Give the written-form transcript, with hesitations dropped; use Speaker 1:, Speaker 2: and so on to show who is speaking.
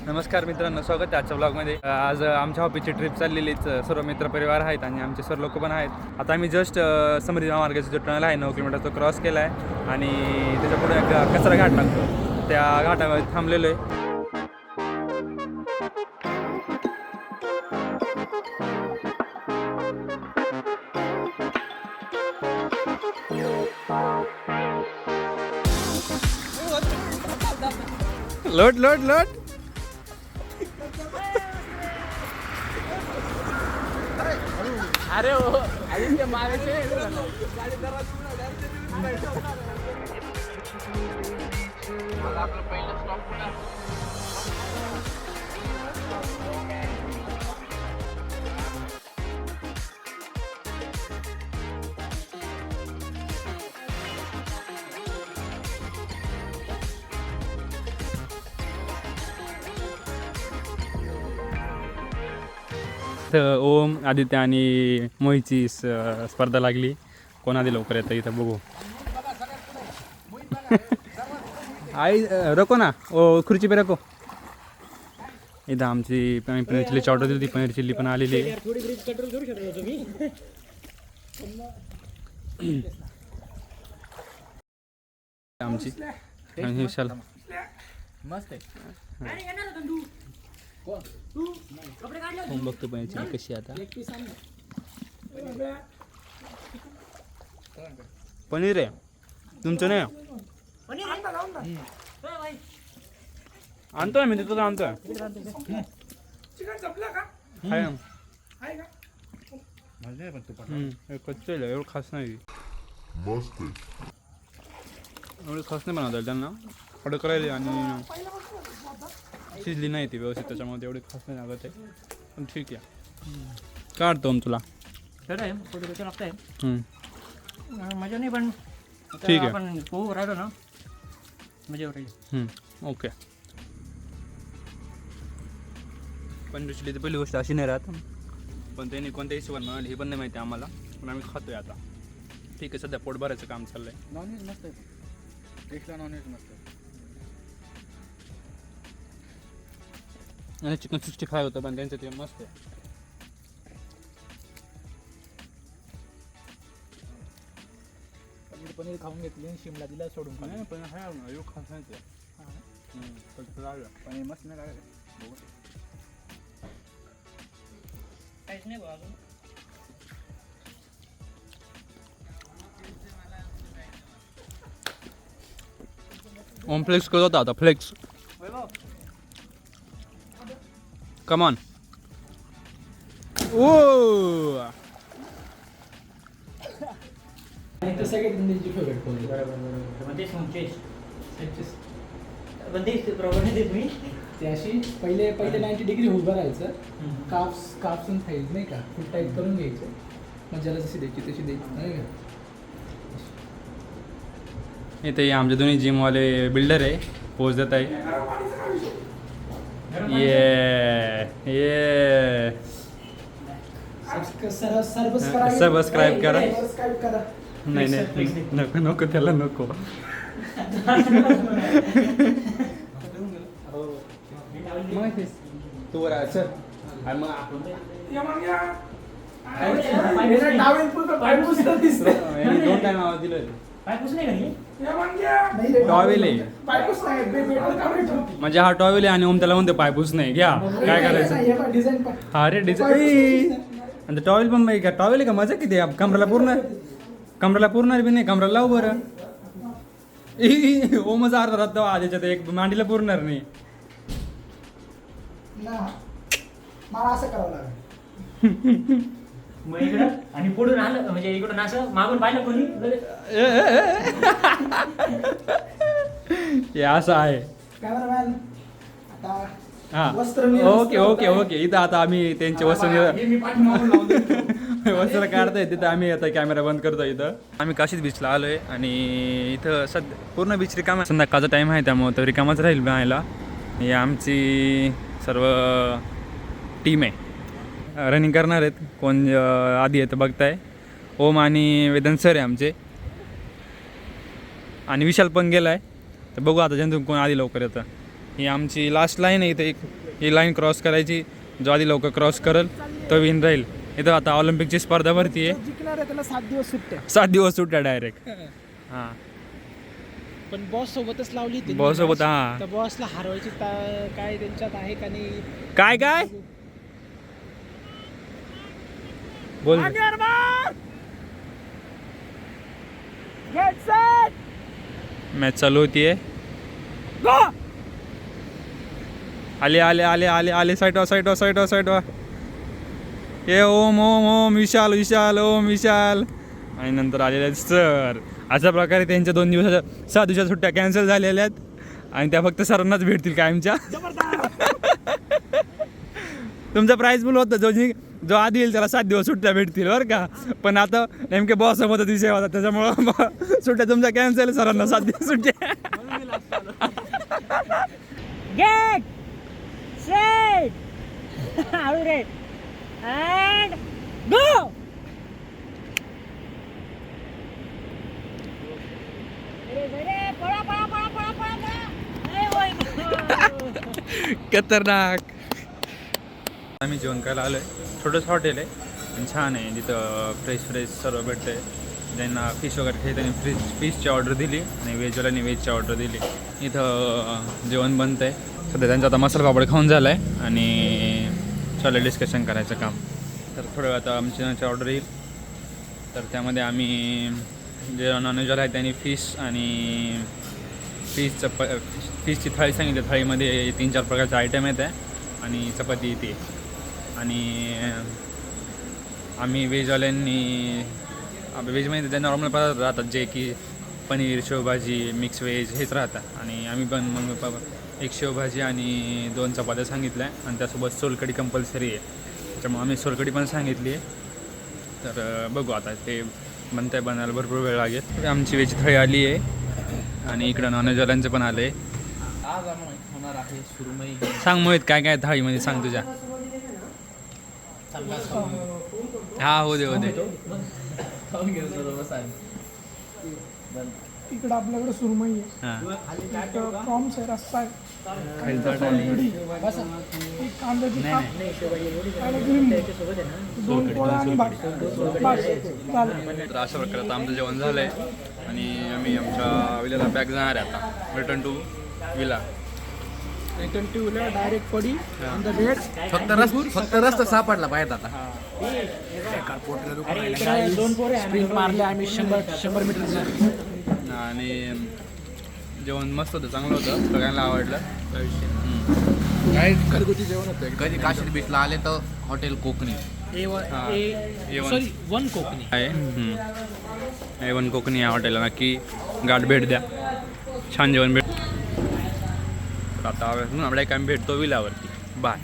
Speaker 1: नमस्कार मित्रांनो, स्वागत आहे आजच्या ब्लॉगमध्ये. आज आमच्या ऑफिसची ट्रिप चाललेलीच, सर्व मित्रपरिवार आहेत आणि आमचे सर लोक पण आहेत. आता आम्ही जस्ट समृद्धी महामार्गाचा जो टनल आहे 9 किलोमीटर तो क्रॉस केला आहे आणि त्याच्यापुढे कचरा घाट लागतो, त्या घाटामध्ये थांबलेलो आहे. लोट लोट लोट अरे हो आदित्य मारायचे आपलं पहिलं स्टॉप ओम, आदित्य आणि मोहितची स्पर्धा लागली. कोण आधी लवकर येतं इथं बघू. आई रको ना, ओ खुर्ची पे रको. इथं आमची पनीर चिल्लीची ऑर्डर दिली, पनीर चिल्ली पण आलेली आहे. आमची आणि विशाल मस्त आहे. बघतो पनीर चिल्ली कशी आता. पनीर आहे तुमचं नाही? आणतो मी तिथं आणतोय. कच्चं एवढं खास नाही, एवढं खास नाही बनवता त्यांना ऑर्डर करायला आणि शिजली नाही ती व्यवस्थित, त्याच्यामध्ये एवढी खास नाही लागत आहे. पण ठीक आहे, काढतो तुला
Speaker 2: मजा नाही पण
Speaker 1: ठीक आहे.
Speaker 2: आपण पोहू राहिलो ना मजा राहिली.
Speaker 1: ओके. पनीर चिल्ली तर पहिली गोष्ट अशी नाही राहत, पण त्यांनी कोणत्या हिशोबाने बनवली हे पण नाही माहिती आम्हाला, पण आम्ही खातोय आता. ठीक आहे, सध्या पोट भरायचं काम चाललंय.
Speaker 3: नॉनव्हेज मस्त आहे, टेस्टला नॉनव्हेज मस्त आहे.
Speaker 1: आणि चिकन 65 होतं पण त्यांचं ते मस्त आहे.
Speaker 3: पनीर खाऊन घेतली, शिमला दिला सोडून.
Speaker 1: नाही पण हा एवढं खास नाही ते.
Speaker 3: पनीर मस्त नाही लागलं.
Speaker 2: काहीच नाही बघा अजून.
Speaker 1: ओम फ्लेक्स करत होता आता. Flex come on. ओ
Speaker 3: ते सगळे त्यांची फेवरेट पोळी. ते अशी पहिले 90 डिग्री उभं राहायचं, कापसून थाईज नाही का फुट टाईप करून घ्यायचं, मग ज्याला जशी द्यायची तशी द्यायची नाही का.
Speaker 1: इथे आमचे दोन्ही जिमवाले बिल्डर आहे, पोच देत आहे. ये सबस्क्राईब करा. नाही नको त्याला नको. तू सर दोन टाइम आवाज दिलं टॉवेल आहे म्हणजे हा टॉवेल आहे आणि ओम त्याला म्हणते पायपूस नाही. घ्या काय करायचं. हा रे डिझाईन आणि टॉवेल पण नाही का. टॉवेल आहे का मजा किती आहे. कमराला पूर्ण बी नाही. कमराला लावू बरं. ओमचा अर्धा राहतो आधीच्यात एक मांडीला पुरणार नाही.
Speaker 3: मला असं करावं लागेल.
Speaker 2: मग इकडं आणि पुढून आलं म्हणजे इकडून असं मागून पाहिलं कोणी
Speaker 1: हे असं आहे.
Speaker 3: कॅमेरामॅन
Speaker 1: हा ओके. इथं आता आम्ही त्यांचे वस्त्र काढतोय. तिथं आम्ही आता कॅमेरा बंद करतो. इथं आम्ही काशीद बीचला आलोय आणि इथं सध्या पूर्ण बीच रिकामा. संध्याकाळचा टाइम आहे त्यामुळे तर रिकामाच राहील बनायला. ही आमची सर्व टीम आहे. रनिंग करणार आहेत. कोण आधी येतं बघताय. ओम आणि वेदन सर आहे आमचे. आणि विशाल पण गेला आहे. तर बघू आता ज्यांतून कोण आधी लवकर येतं. ही आमची लास्ट लाईन आहे. इथं एक ही लाईन क्रॉस करायची. जो आधी लवकर क्रॉस करेल तो विन राहील. इथं आता ऑलिम्पिकची स्पर्धा भरती आहे.
Speaker 3: जिंकणार आहे त्याला 7 दिवस सुट्ट्या.
Speaker 1: 7 दिवस सुट्ट्या डायरेक्ट. हां
Speaker 3: पण बॉस सोबतच लावली होती.
Speaker 1: बॉस सोबत हां.
Speaker 3: तर बॉसला हरवायची काय त्यांच्यात आहे का नाही.
Speaker 1: काय बोल. मॅच चालू होतीये. आले साईटवा हे ओम विशाल आणि नंतर आलेले आहेत सर. अशा प्रकारे त्यांच्या 6 दिवसाच्या सुट्ट्या कॅन्सल झालेल्या आहेत आणि त्या फक्त सरांनाच भेटतील कायमच्या. तुमचा प्राईज पूल होतं जो आधी येईल त्याला 7 दिवस सुट्ट्या भेटतील बरं का. पण आता नेमके बॉस सोबत विषय होता त्याच्यामुळं सुट्ट्या तुमच्या कॅन्सल. सरांना 7 दिवस सुट्ट्या.
Speaker 2: गेट सेट हळू रे अँड गो.
Speaker 1: खतरनाक. आम्ही जेवण करायला आलो आहे. छोटंसं हॉटेल आहे पण छान आहे. जिथं फ्रेश सर्व भेटतं आहे. ज्यांना फिश वगैरे खायचं त्यांनी फिशची ऑर्डर दिली आणि व्हेजवाल्यांनी व्हेजची ऑर्डर दिली. इथं जेवण बनतं आहे. सध्या त्यांचा आता मसाला पापड खाऊन झाला आहे आणि चालेल डिस्कशन करायचं काम. तर थोड्या वेळ आता आमची ऑर्डर येईल. तर त्यामध्ये आम्ही जे नॉनव्हेजवाला आहे त्यांनी फिश आणि फिशची थाळी सांगितली. थाळीमध्ये 3-4 प्रकारचे आयटम येत आहे आणि चपाती येते. आणि आम्ही व्हेजवाल्यांनी व्हेजमध्ये त्या नॉर्मल पदार्थ राहतात जे की पनीर, शेवभाजी, मिक्स व्हेज हेच राहतात. आणि आम्ही पण मग एक शेवभाजी आणि 2 चपात्या सांगितल्या आणि त्यासोबत सोलकढी कंपल्सरी आहे. त्याच्यामुळे आम्ही सोलकढी पण सांगितली आहे. तर बघू आता ते बनायला भरपूर वेळ लागेल. आमची व्हेज थाळी आली आहे आणि इकडं नॉनव्हेजवाल्यांचं पण आलं आहे.
Speaker 3: होणार आहे सुरमई.
Speaker 1: सांग मोहित काय थाळीमध्ये सांग तुझ्या. हा हो दे
Speaker 3: इकडं आपल्याकडे सुरमई आहे.
Speaker 1: हां
Speaker 3: प्रॉन्स आहे, रस्सा आहे, कांद्याची दोन पोळ्या आणि भात.
Speaker 1: तर अशा प्रकारे आता आमचं जेवण झालं आहे आणि आम्ही आमच्या विल्याला बॅक जाणार आहे आता. Return to villa.
Speaker 3: डायरेक्ट पडी बेड.
Speaker 4: फक्त रस्ता सापडला पाहिजे आता.
Speaker 3: स्प्रिंट मारले आम्ही 100 मीटर.
Speaker 1: आणि जेवण मस्त होतं, चांगलं होतं, सगळ्यांना आवडलं.
Speaker 4: काय घरगुती जेवण होतं. कधी काशीद बीचला आले तर हॉटेल कोकणी
Speaker 3: वन कोकणी
Speaker 1: आहे. A1 कोकणी या हॉटेलला नक्की गाठ भेट द्या. छान जेवण भेट. आता आपल्या काय भेटतो विलावरती. बाय.